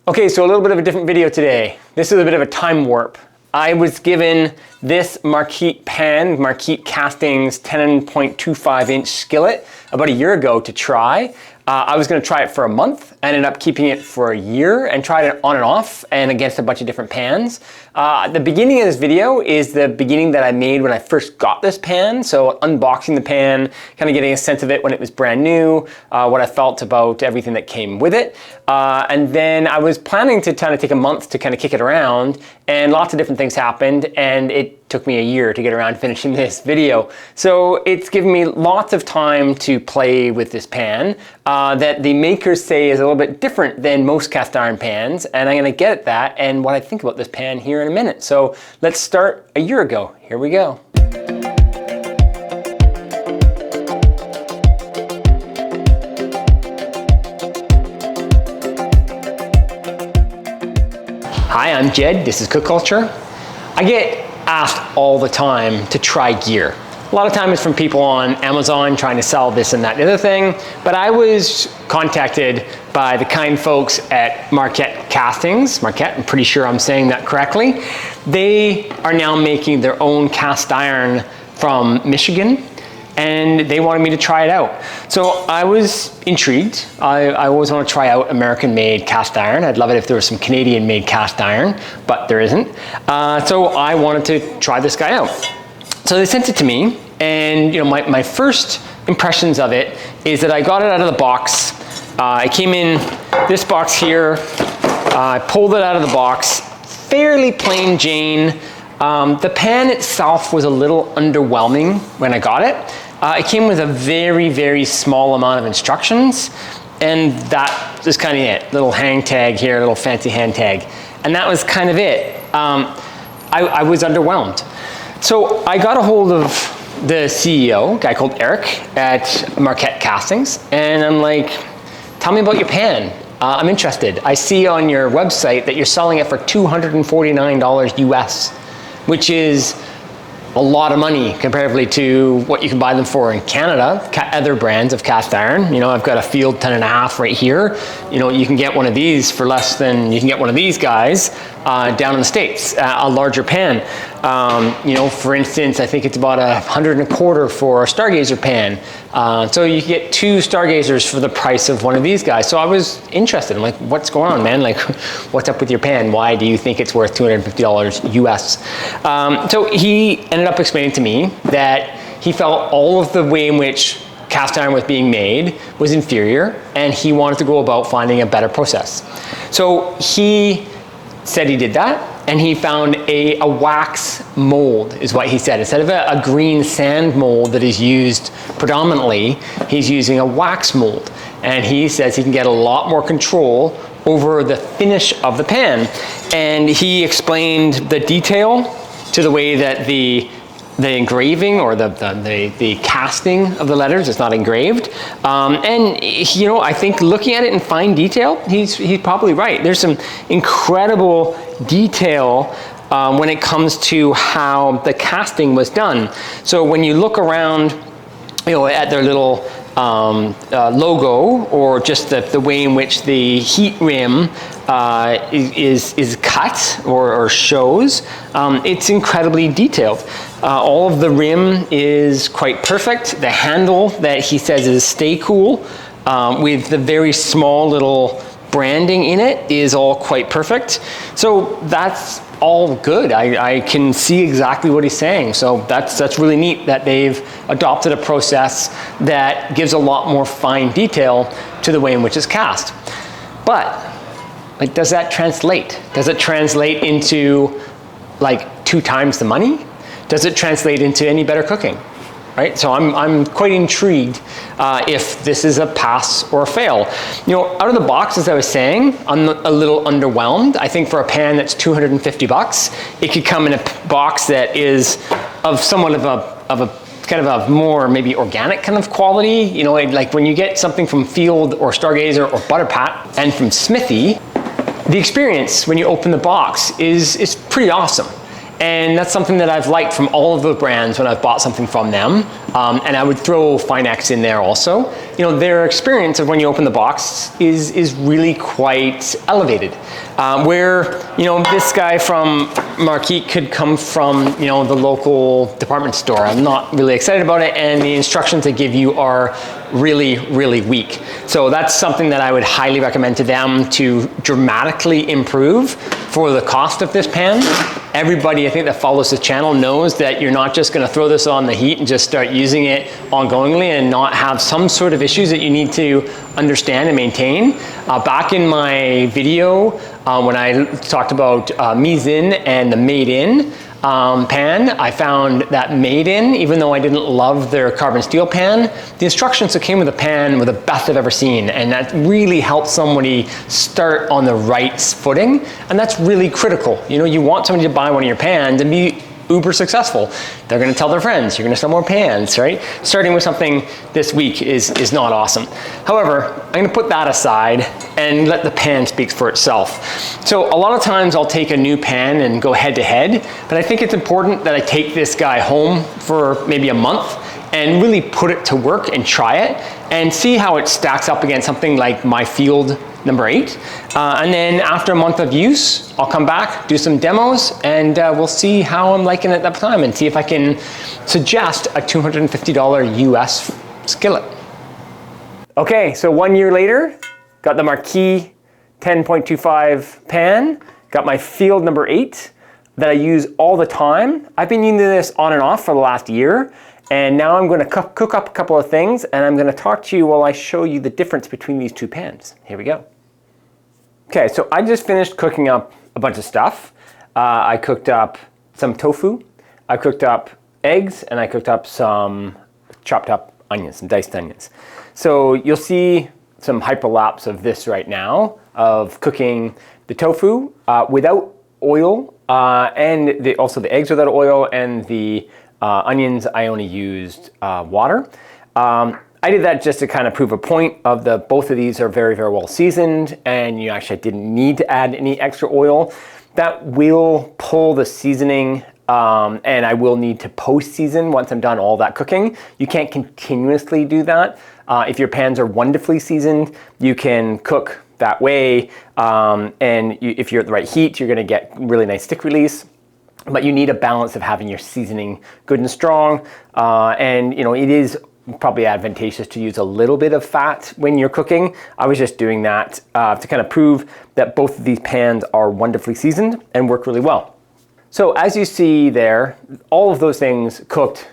Okay, so a little bit of a different video today. This is a bit of a time warp. I was given this Marquette Castings 10.25 inch skillet about a year ago to try. I was gonna try it for a month, ended up keeping it for a year and tried it on and off and against a bunch of different pans. The beginning of this video is the beginning that I made when I first got this pan. So unboxing the pan, kind of getting a sense of it when it was brand new, what I felt about everything that came with it. And then I was planning to kind of take a month to kind of kick it around, and lots of different things happened, and it took me a year to get around to finishing this video. So it's given me lots of time to play with this pan that the makers say is a little bit different than most cast iron pans, and I'm gonna get at that and what I think about this pan here in a minute. So let's start a year ago. Here we go. Hi, I'm Jed, this is Cook Culture. I get asked all the time to try gear. A lot of time it's from people on Amazon trying to sell this and that and the other thing, but I was contacted by the kind folks at Marquette Castings. Marquette, I'm pretty sure I'm saying that correctly. They are now making their own cast iron from Michigan, and they wanted me to try it out. So I was intrigued. I always want to try out American-made cast iron. I'd love it if there was some Canadian-made cast iron, but there isn't. So I wanted to try this guy out. So they sent it to me, and my first impressions of it is that I got it out of the box. It came in this box here. I pulled it out of the box, fairly plain Jane. The pan itself was a little underwhelming when I got it. It came with a very, very small amount of instructions, and that is kind of it. Little hang tag here, little fancy hand tag. And that was kind of it. I was underwhelmed. So I got a hold of the CEO, a guy called Eric at Marquette Castings, and I'm like, tell me about your pan. I'm interested. I see on your website that you're selling it for $249 US, which is a lot of money comparatively to what you can buy them for in Canada, other brands of cast iron. I've got a Field 10.5 right here. You can get one of these for less than you can get one of these guys down in the States, a larger pan. For instance, I think it's about $125 for a Stargazer pan. So you get two Stargazers for the price of one of these guys. So I was interested. I'm like, what's going on, man? Like, what's up with your pan? Why do you think it's worth $250 US? So he ended up explaining to me that he felt all of the way in which cast iron was being made was inferior, and he wanted to go about finding a better process. So he said he did that, and he found a wax mold, is what he said. Instead of a green sand mold that is used predominantly, he's using a wax mold. And he says he can get a lot more control over the finish of the pan. And he explained the detail to the way that the engraving or the casting of the letters is not engraved. And I think looking at it in fine detail, he's probably right. There's some incredible detail when it comes to how the casting was done. So when you look around, at their little logo, or just the way in which the heat rim is cut or shows, it's incredibly detailed. All of the rim is quite perfect. The handle that he says is Stay Cool, with the very small little branding in it, is all quite perfect. So that's all good. I can see exactly what he's saying. So that's really neat that they've adopted a process that gives a lot more fine detail to the way in which it's cast. But does that translate? Does it translate into 2 times the money? Does it translate into any better cooking? Right? So I'm quite intrigued if this is a pass or a fail. Out of the box, as I was saying, I'm a little underwhelmed. I think for a pan that's $250, it could come in a box that is of somewhat of a kind of a more maybe organic kind of quality. Like when you get something from Field or Stargazer or Butter Pat and from Smithy, the experience when you open the box is pretty awesome. And that's something that I've liked from all of the brands when I've bought something from them. And I would throw Finex in there also. You know, their experience of when you open the box is really quite elevated. Where, you know, this guy from Marquette could come from, you know, the local department store. I'm not really excited about it, and the instructions they give you are really, really weak. So that's something that I would highly recommend to them to dramatically improve for the cost of this pan. Everybody, I think, that follows this channel knows that you're not just gonna throw this on the heat and just start using it ongoingly and not have some sort of issues that you need to understand and maintain. Back in my video, when I talked about Mise-In and the Made-In pan, I found that Made-In, even though I didn't love their carbon steel pan, the instructions that came with the pan were the best I've ever seen, and that really helped somebody start on the right footing, and that's really critical. You know, you want somebody to buy one of your pans and be uber successful. They're gonna tell their friends, you're gonna sell more pans, right? Starting with something this weak is not awesome. However, I'm gonna put that aside and let the pan speak for itself. So a lot of times I'll take a new pan and go head to head, but I think it's important that I take this guy home for maybe a month and really put it to work and try it and see how it stacks up against something like my Field number 8. And then after a month of use, I'll come back, do some demos, and we'll see how I'm liking it at that time and see if I can suggest a $250 US skillet. Okay, so 1 year later, got the Marquette 10.25 pan, got my Field number 8 that I use all the time. I've been using this on and off for the last year, and now I'm gonna cook up a couple of things, and I'm gonna talk to you while I show you the difference between these two pans. Here we go. Okay, so I just finished cooking up a bunch of stuff. I cooked up some tofu, I cooked up eggs, and I cooked up some chopped up onions, some diced onions. So you'll see some hyperlapse of this right now, of cooking the tofu without oil, and also the eggs without oil, and the onions, I only used water. I did that just to kind of prove a point of both of these are very, very well seasoned, and you actually didn't need to add any extra oil. That will pull the seasoning, and I will need to post-season once I'm done all that cooking. You can't continuously do that. If your pans are wonderfully seasoned, you can cook that way, and if you're at the right heat, you're gonna get really nice stick release. But you need a balance of having your seasoning good and strong, and you know, it is probably advantageous to use a little bit of fat when you're cooking. I was just doing that to kind of prove that both of these pans are wonderfully seasoned and work really well. So as you see there, all of those things cooked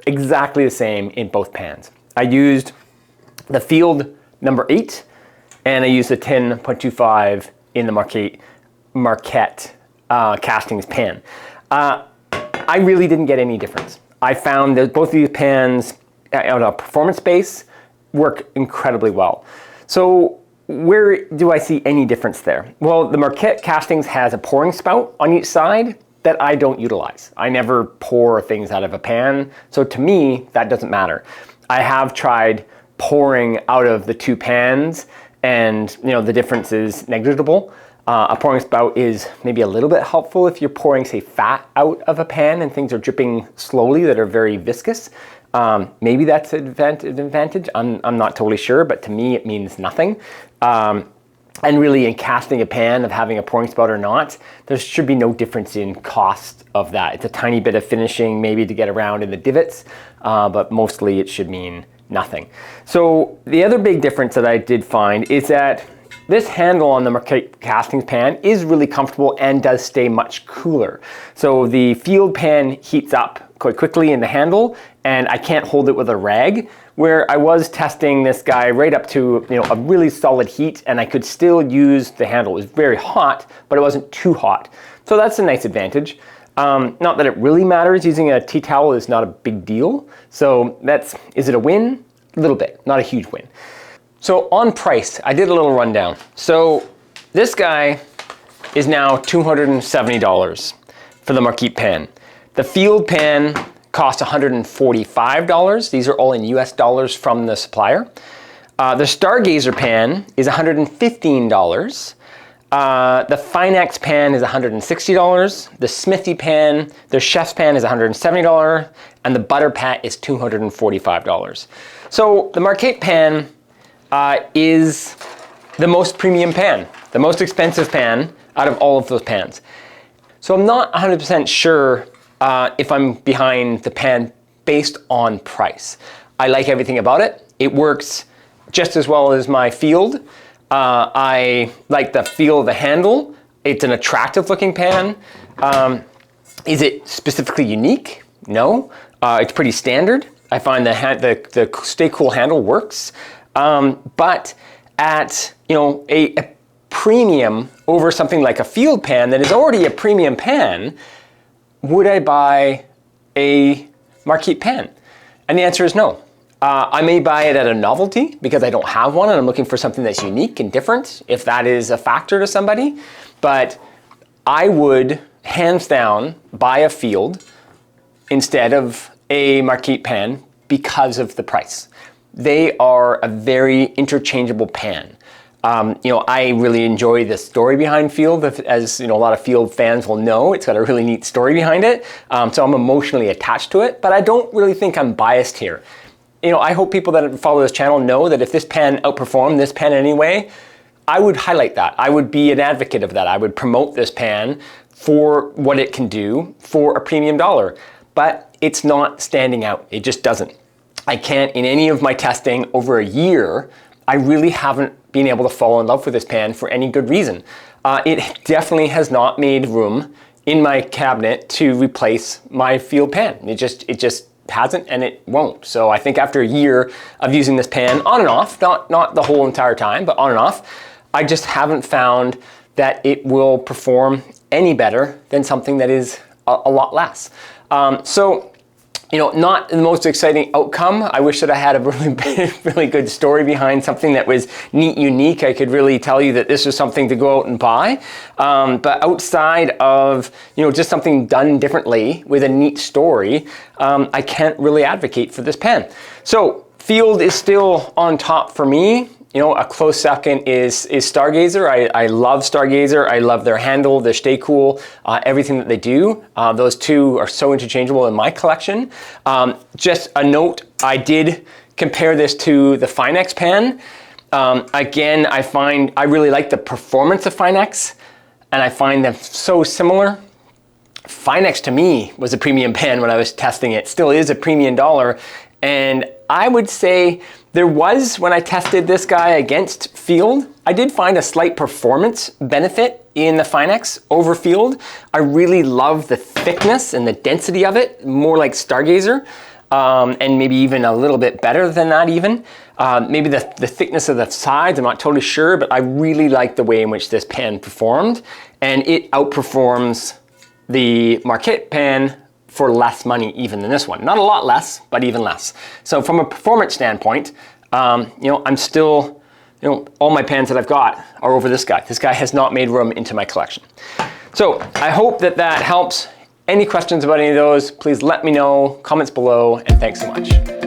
exactly the same in both pans. I used the Field number 8, and I used the 10.25 in the Marquette Castings Pan. I really didn't get any difference. I found that both of these pans on a performance base work incredibly well. So where do I see any difference there? Well, the Marquette Castings has a pouring spout on each side that I don't utilize. I never pour things out of a pan, so to me, that doesn't matter. I have tried pouring out of the two pans, and you know, the difference is negligible. A pouring spout is maybe a little bit helpful if you're pouring, say, fat out of a pan and things are dripping slowly that are very viscous. Maybe that's an advantage. I'm not totally sure, but to me it means nothing. And really, in casting a pan, of having a pouring spout or not, there should be no difference in cost of that. It's a tiny bit of finishing maybe to get around in the divots, but mostly it should mean nothing. So the other big difference that I did find is that this handle on the Marquette Castings Pan is really comfortable and does stay much cooler. So the Field pan heats up quite quickly in the handle, and I can't hold it with a rag, where I was testing this guy right up to, you know, a really solid heat, and I could still use the handle. It was very hot, but it wasn't too hot. So that's a nice advantage. Not that it really matters. Using a tea towel is not a big deal. So is it a win? A little bit, not a huge win. So on price, I did a little rundown. So this guy is now $270 for the Marquette pan. The Field pan cost $145. These are all in US dollars from the supplier. The Stargazer pan is $115. The Finex pan is $160. The Smithy pan, the Chef's pan is $170, and the Butter Pat is $245. So the Marquette pan is the most premium pan, the most expensive pan out of all of those pans. So I'm not 100% sure if I'm behind the pan based on price. I like everything about it. It works just as well as my Field. I like the feel of the handle. It's an attractive looking pan. Is it specifically unique? No. It's pretty standard. I find the Stay Cool handle works. But at a premium over something like a Field pan that is already a premium pan, would I buy a Marquette pan? And the answer is no. I may buy it at a novelty because I don't have one and I'm looking for something that's unique and different, if that is a factor to somebody. But I would, hands down, buy a Field instead of a Marquette pan because of the price. They are a very interchangeable pan. I really enjoy the story behind Field, as a lot of Field fans will know. It's got a really neat story behind it, so I'm emotionally attached to it, but I don't really think I'm biased here. I hope people that follow this channel know that if this pan outperformed this pan anyway, I would highlight that. I would be an advocate of that. I would promote this pan for what it can do for a premium dollar, but it's not standing out. It just doesn't. I can't, in any of my testing over a year, I really haven't been able to fall in love with this pan for any good reason. It definitely has not made room in my cabinet to replace my Field pan. It just hasn't, and it won't. So I think after a year of using this pan on and off, not the whole entire time, but on and off, I just haven't found that it will perform any better than something that is a lot less. Not the most exciting outcome. I wish that I had a really good story behind something that was neat, unique. I could really tell you that this was something to go out and buy. But outside of, just something done differently with a neat story, I can't really advocate for this pen. So Field is still on top for me. A close second is Stargazer. I love Stargazer. I love their handle, their Stay Cool, everything that they do. Those two are so interchangeable in my collection. Just a note, I did compare this to the Finex pan. Again, I really like the performance of Finex, and I find them so similar. Finex to me was a premium pan when I was testing it. Still is a premium dollar, and I would say there was, when I tested this guy against Field, I did find a slight performance benefit in the Finex over Field. I really love the thickness and the density of it, more like Stargazer, and maybe even a little bit better than that even. Maybe the thickness of the sides, I'm not totally sure, but I really like the way in which this pan performed, and it outperforms the Marquette pan for less money even than this one. Not a lot less, but even less. So from a performance standpoint, I'm still, all my pans that I've got are over this guy. This guy has not made room into my collection. So I hope that helps. Any questions about any of those, please let me know, comments below, and thanks so much.